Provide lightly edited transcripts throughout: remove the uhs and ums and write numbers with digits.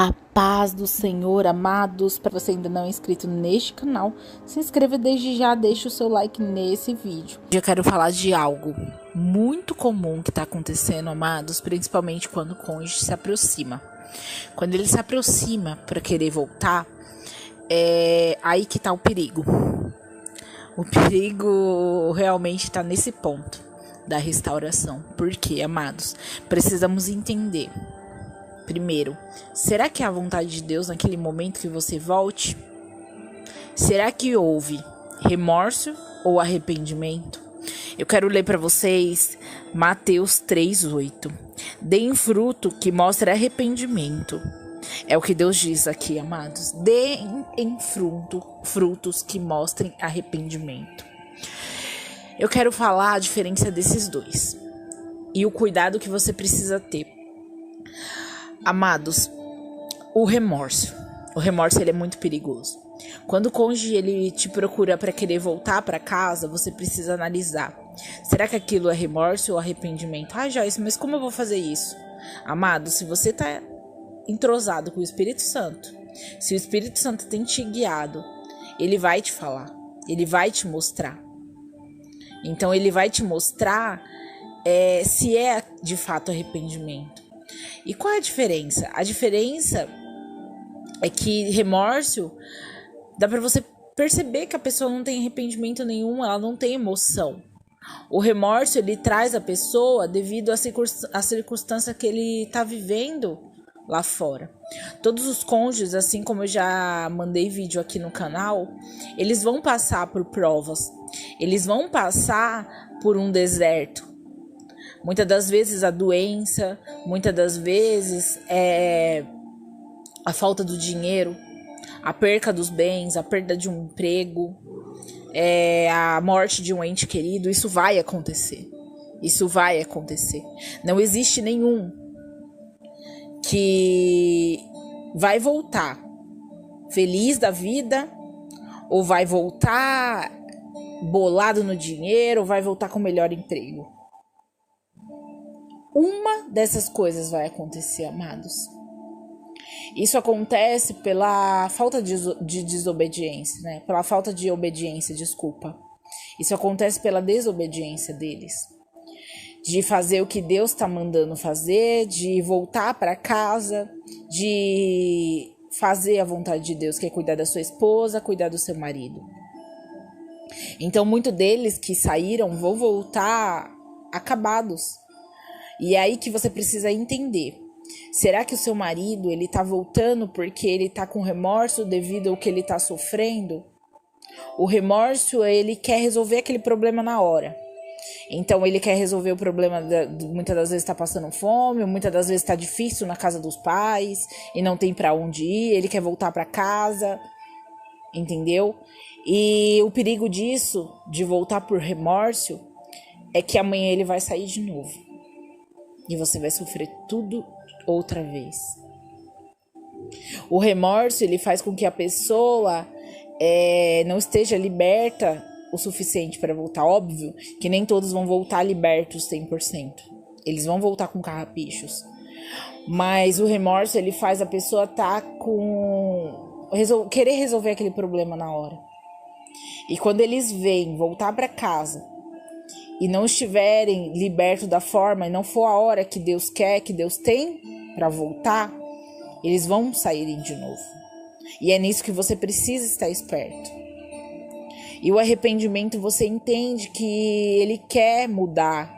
A paz do Senhor, amados. Para você ainda não é inscrito neste canal, se inscreva desde já, deixe o seu like nesse vídeo. Hoje eu quero falar de algo muito comum que está acontecendo, amados, principalmente quando o cônjuge se aproxima. Quando ele se aproxima para querer voltar, é aí que está o perigo. O perigo realmente está nesse ponto da restauração. Por quê, amados? Precisamos entender. Primeiro, será que é a vontade de Deus naquele momento que você volte? Será que houve remorso ou arrependimento? Eu quero ler para vocês Mateus 3:8. Deem fruto que mostre arrependimento. É o que Deus diz aqui, amados. Deem em frutos que mostrem arrependimento. Eu quero falar a diferença desses dois e o cuidado que você precisa ter. Amados, o remorso ele é muito perigoso. Quando o cônjuge ele te procura para querer voltar para casa, você precisa analisar. Será que aquilo é remorso ou arrependimento? Joyce, mas como eu vou fazer isso? Amado, se você está entrosado com o Espírito Santo, se o Espírito Santo tem te guiado, ele vai te falar, ele vai te mostrar. Então ele vai te mostrar se é de fato arrependimento. E qual é a diferença? A diferença é que remorso, dá pra você perceber que a pessoa não tem arrependimento nenhum, ela não tem emoção. O remorso, ele traz a pessoa devido à circunstância que ele tá vivendo lá fora. Todos os cônjuges, assim como eu já mandei vídeo aqui no canal, eles vão passar por provas. Eles vão passar por um deserto. Muitas das vezes a doença, muitas das vezes a falta do dinheiro, a perca dos bens, a perda de um emprego, a morte de um ente querido. Isso vai acontecer. Isso vai acontecer. Não existe nenhum que vai voltar feliz da vida, ou vai voltar bolado no dinheiro, ou vai voltar com o melhor emprego. Uma dessas coisas vai acontecer, amados. Isso acontece pela falta de desobediência, né? Pela falta de obediência, desculpa. Isso acontece pela desobediência deles. De fazer o que Deus está mandando fazer, de voltar para casa, de fazer a vontade de Deus, que é cuidar da sua esposa, cuidar do seu marido. Então, muitos deles que saíram vão voltar acabados. E é aí que você precisa entender. Será que o seu marido, ele tá voltando porque ele tá com remorso devido ao que ele tá sofrendo? O remorso, ele quer resolver aquele problema na hora. Então, ele quer resolver o problema, muitas das vezes tá passando fome, muitas das vezes tá difícil na casa dos pais e não tem pra onde ir, ele quer voltar pra casa, entendeu? E o perigo disso, de voltar por remorso, é que amanhã ele vai sair de novo. E você vai sofrer tudo outra vez. O remorso, ele faz com que a pessoa não esteja liberta o suficiente para voltar. Óbvio que nem todos vão voltar libertos 100%. Eles vão voltar com carrapichos. Mas o remorso, ele faz a pessoa querer resolver aquele problema na hora. E quando eles vêm voltar para casa e não estiverem libertos da forma, e não for a hora que Deus quer, que Deus tem para voltar, eles vão saírem de novo. E é nisso que você precisa estar esperto. E o arrependimento, você entende que ele quer mudar.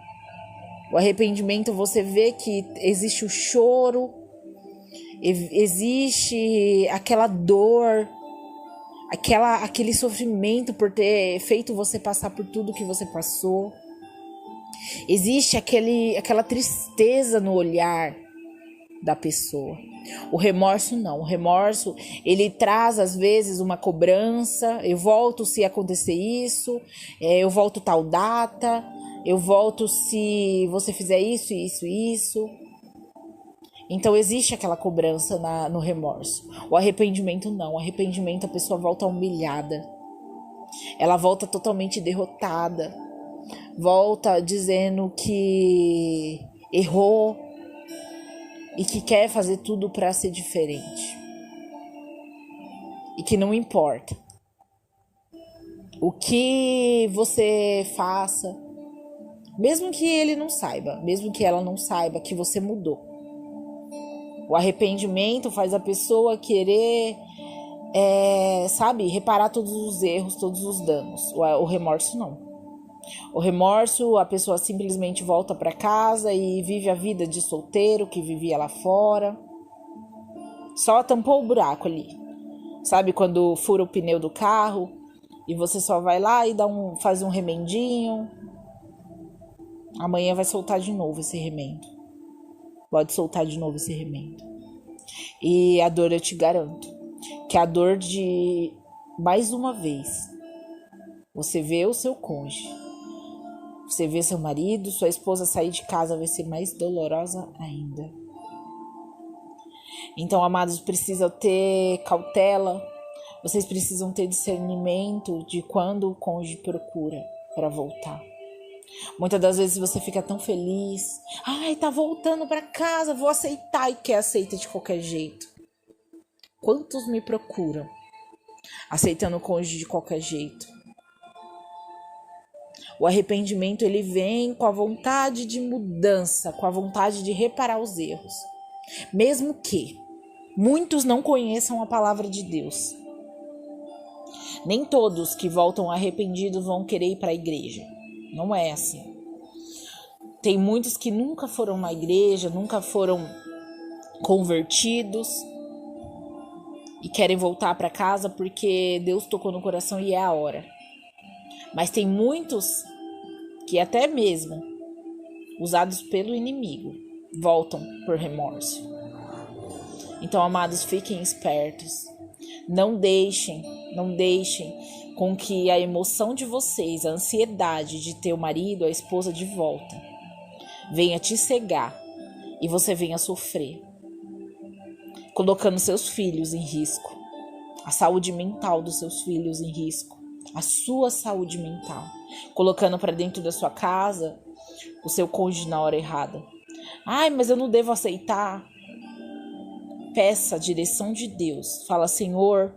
O arrependimento, você vê que existe o choro, existe aquela dor, aquele sofrimento por ter feito você passar por tudo que você passou. Existe aquela tristeza no olhar da pessoa. O remorso não. O remorso, ele traz às vezes uma cobrança. Eu volto se acontecer isso. Eu volto tal data. Eu volto se você fizer isso, isso, isso. Então existe aquela cobrança no remorso. O arrependimento não. O arrependimento, a pessoa volta humilhada. Ela volta totalmente derrotada. Volta dizendo que errou, e que quer fazer tudo para ser diferente. E que não importa o que você faça, mesmo que ele não saiba, mesmo que ela não saiba que você mudou. O arrependimento faz a pessoa querer, reparar todos os erros, todos os danos. O remorso não. O remorso, a pessoa simplesmente volta para casa e vive a vida de solteiro que vivia lá fora. Só tampou o buraco ali. Sabe quando fura o pneu do carro e você só vai lá e faz um remendinho? Amanhã vai soltar de novo esse remendo. Pode soltar de novo esse remendo. E a dor, eu te garanto, que a dor de, mais uma vez, você vê o seu cônjuge, você vê seu marido, sua esposa sair de casa vai ser mais dolorosa ainda. Então, amados, precisam ter cautela, vocês precisam ter discernimento de quando o cônjuge procura para voltar. Muitas das vezes você fica tão feliz, ai, tá voltando para casa, vou aceitar, e quer aceita de qualquer jeito. Quantos me procuram aceitando o cônjuge de qualquer jeito? O arrependimento, ele vem com a vontade de mudança, com a vontade de reparar os erros. Mesmo que muitos não conheçam a palavra de Deus. Nem todos que voltam arrependidos vão querer ir para a igreja. Não é assim. Tem muitos que nunca foram na igreja, nunca foram convertidos e querem voltar para casa porque Deus tocou no coração e é a hora. Mas tem muitos que até mesmo usados pelo inimigo voltam por remorso. Então, amados, fiquem espertos. Não deixem com que a emoção de vocês, a ansiedade de ter o marido, a esposa de volta, venha te cegar e você venha sofrer, colocando seus filhos em risco, a saúde mental dos seus filhos em risco, a sua saúde mental, colocando para dentro da sua casa o seu cônjuge na hora errada. Ai, mas eu não devo aceitar. Peça a direção de Deus. Fala, Senhor,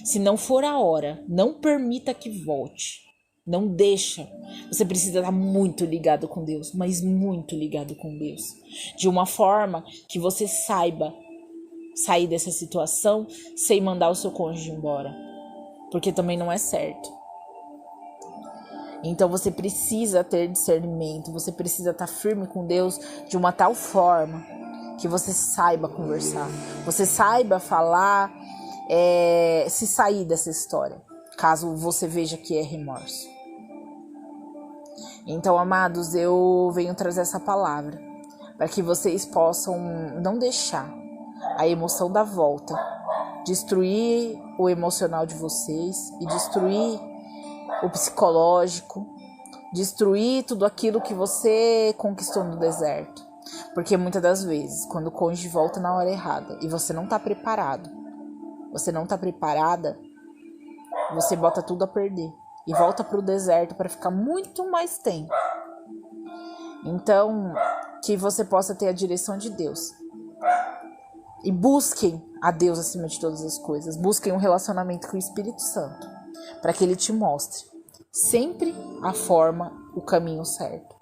se não for a hora, não permita que volte. Não deixa. Você precisa estar muito ligado com Deus, mas muito ligado com Deus. De uma forma que você saiba sair dessa situação sem mandar o seu cônjuge embora. Porque também não é certo. Então você precisa ter discernimento, você precisa estar firme com Deus de uma tal forma que você saiba conversar, você saiba falar, se sair dessa história, caso você veja que é remorso. Então, amados, eu venho trazer essa palavra para que vocês possam não deixar a emoção da volta destruir o emocional de vocês e destruir o psicológico, destruir tudo aquilo que você conquistou no deserto. Porque muitas das vezes, quando o cônjuge volta na hora errada e você não está preparado, você não está preparada, você bota tudo a perder e volta para o deserto para ficar muito mais tempo. Então, que você possa ter a direção de Deus. E busquem a Deus acima de todas as coisas. Busquem um relacionamento com o Espírito Santo, para que Ele te mostre sempre a forma, o caminho certo.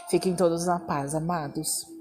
Fiquem todos na paz, amados.